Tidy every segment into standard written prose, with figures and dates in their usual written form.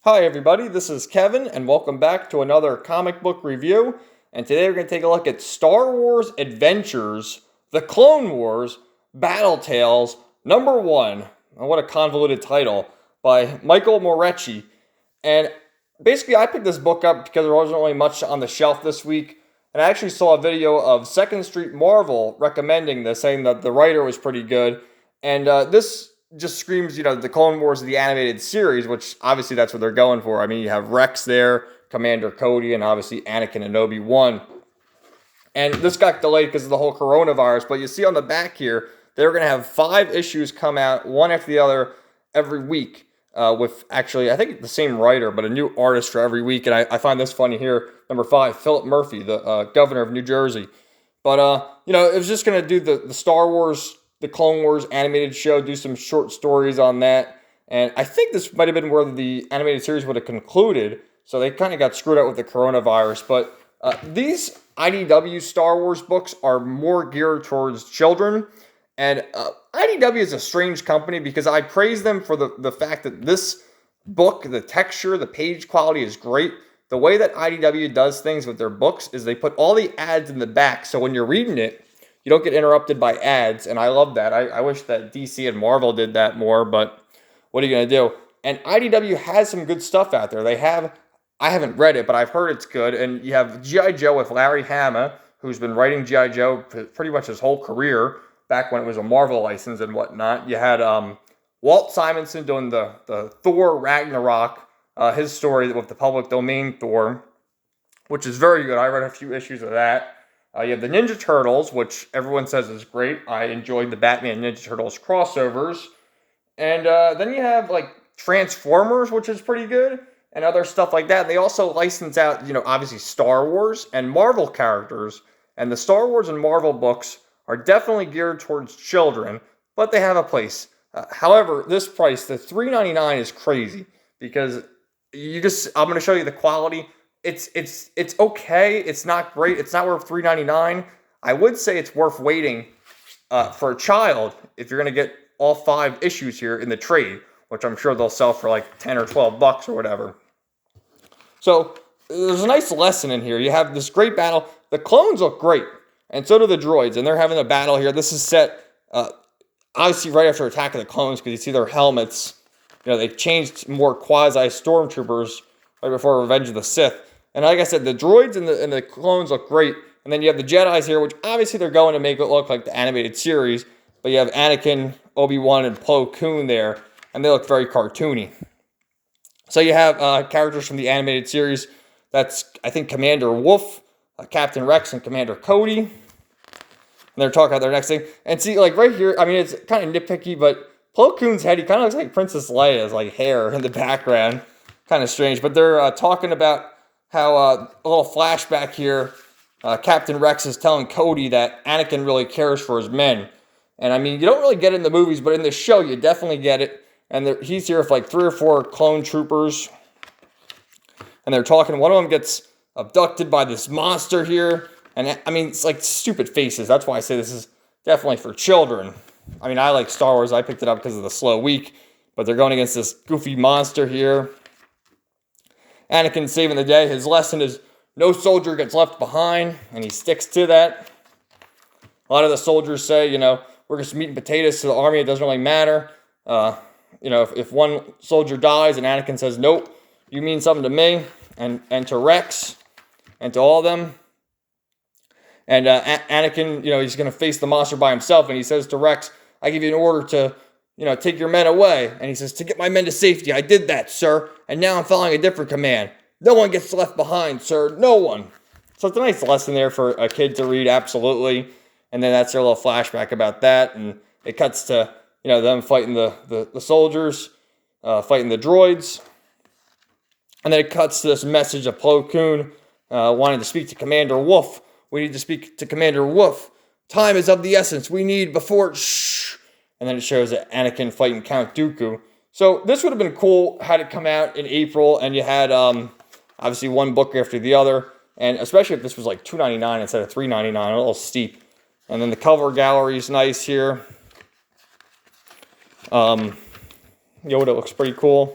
Hi everybody, this is Kevin and welcome back to another comic book review. And today we're going to take a look at Star Wars Adventures, The Clone Wars, Battle Tales, #1. Oh, what a convoluted title, by Michael Moreci. And basically I picked this book up because there wasn't really much on the shelf this week. And I actually saw a video of Second Street Marvel recommending this, saying that the writer was pretty good. And this just screams, the Clone Wars of the animated series, which obviously that's what they're going for. I mean, you have Rex there, Commander Cody, and obviously Anakin and Obi-Wan. And this got delayed because of the whole coronavirus, but you see on the back here, they're going to have 5 issues come out, one after the other, every week, with actually, I think the same writer, but a new artist for every week. And I find this funny here, #5, Philip Murphy, the governor of New Jersey. But, it was just going to do the Star Wars, the Clone Wars animated show, do some short stories on that. And I think this might have been where the animated series would have concluded. So they kind of got screwed up with the coronavirus. But these IDW Star Wars books are more geared towards children. And IDW is a strange company because I praise them for the fact that this book, the texture, the page quality is great. The way that IDW does things with their books is they put all the ads in the back. So when you're reading it, you don't get interrupted by ads, and I love that. I wish that DC and Marvel did that more, but what are you going to do? And IDW has some good stuff out there. I haven't read it, but I've heard it's good, and you have G.I. Joe with Larry Hama, who's been writing G.I. Joe pretty much his whole career, back when it was a Marvel license and whatnot. You had Walt Simonson doing the Thor Ragnarok, his story with the public domain Thor, which is very good. I read a few issues of that. You have the Ninja Turtles, which everyone says is great. I enjoyed the Batman Ninja Turtles crossovers. And then you have, Transformers, which is pretty good, and other stuff like that. And they also license out, obviously Star Wars and Marvel characters. And the Star Wars and Marvel books are definitely geared towards children, but they have a place. However, this price, the $3.99, is crazy because I'm going to show you the quality. It's okay. It's not great. It's not worth $3.99. I would say it's worth waiting for a child if you're going to get all 5 issues here in the trade, which I'm sure they'll sell for like 10 or 12 bucks or whatever. So there's a nice lesson in here. You have this great battle. The clones look great, and so do the droids, and they're having a battle here. This is set obviously right after Attack of the Clones because you see their helmets. They changed more quasi-stormtroopers right before Revenge of the Sith. And like I said, the droids and the clones look great. And then you have the Jedis here, which obviously they're going to make it look like the animated series. But you have Anakin, Obi-Wan, and Koon there. And they look very cartoony. So you have characters from the animated series. That's, I think, Commander Wolfe, Captain Rex, and Commander Cody. And they're talking about their next thing. And see, right here, I mean, it's kind of nitpicky, but Koon's head, he kind of looks like Princess Leia's, hair in the background. Kind of strange. But they're talking about how a little flashback here, Captain Rex is telling Cody that Anakin really cares for his men. And I mean, you don't really get it in the movies, but in the show, you definitely get it. And he's here with 3 or 4 clone troopers. And they're talking, one of them gets abducted by this monster here. And I mean, it's like stupid faces. That's why I say this is definitely for children. I mean, I like Star Wars. I picked it up because of the slow week. But they're going against this goofy monster here. Anakin saving the day. His lesson is no soldier gets left behind, and he sticks to that. A lot of the soldiers say, we're just meat and potatoes to the army. It doesn't really matter. If one soldier dies and Anakin says, nope, you mean something to me and to Rex and to all of them. And Anakin, he's going to face the monster by himself, and he says to Rex, I give you an order to take your men away. And he says, to get my men to safety, I did that, sir. And now I'm following a different command. No one gets left behind, sir. No one. So it's a nice lesson there for a kid to read, absolutely. And then that's their little flashback about that. And it cuts to, them fighting the soldiers, fighting the droids. And then it cuts to this message of Plo Koon wanting to speak to Commander Wolfe. We need to speak to Commander Wolfe. Time is of the essence. We need before... Shh. And then it shows Anakin fighting Count Dooku. So this would have been cool had it come out in April and you had obviously one book after the other. And especially if this was $2.99 instead of $3.99, a little steep. And then the cover gallery is nice here. Yoda looks pretty cool.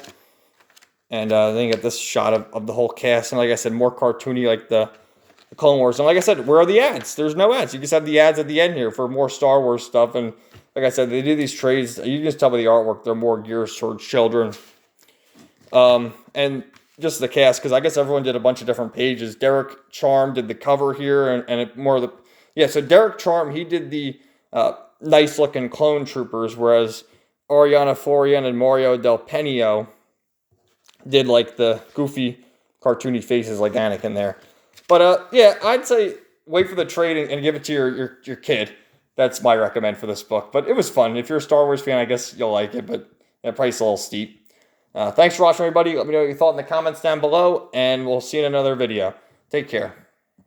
And then you get this shot of the whole cast. And like I said, more cartoony like the Clone Wars. And like I said, where are the ads? There's no ads. You just have the ads at the end here for more Star Wars stuff. And like I said, they do these trades. You can just tell by the artwork, they're more geared towards children. And just the cast, because I guess everyone did a bunch of different pages. Derek Charm did the cover here, and it more of the... Yeah, so Derek Charm, he did the nice-looking clone troopers, whereas Arianna Florean and Mario del Pennino did, like, the goofy, cartoony faces like Anakin there. But, yeah, I'd say wait for the trade and give it to your kid. That's my recommend for this book. But it was fun. If you're a Star Wars fan, I guess you'll like it, but the price is a little steep. Thanks for watching, everybody. Let me know what you thought in the comments down below, and we'll see you in another video. Take care.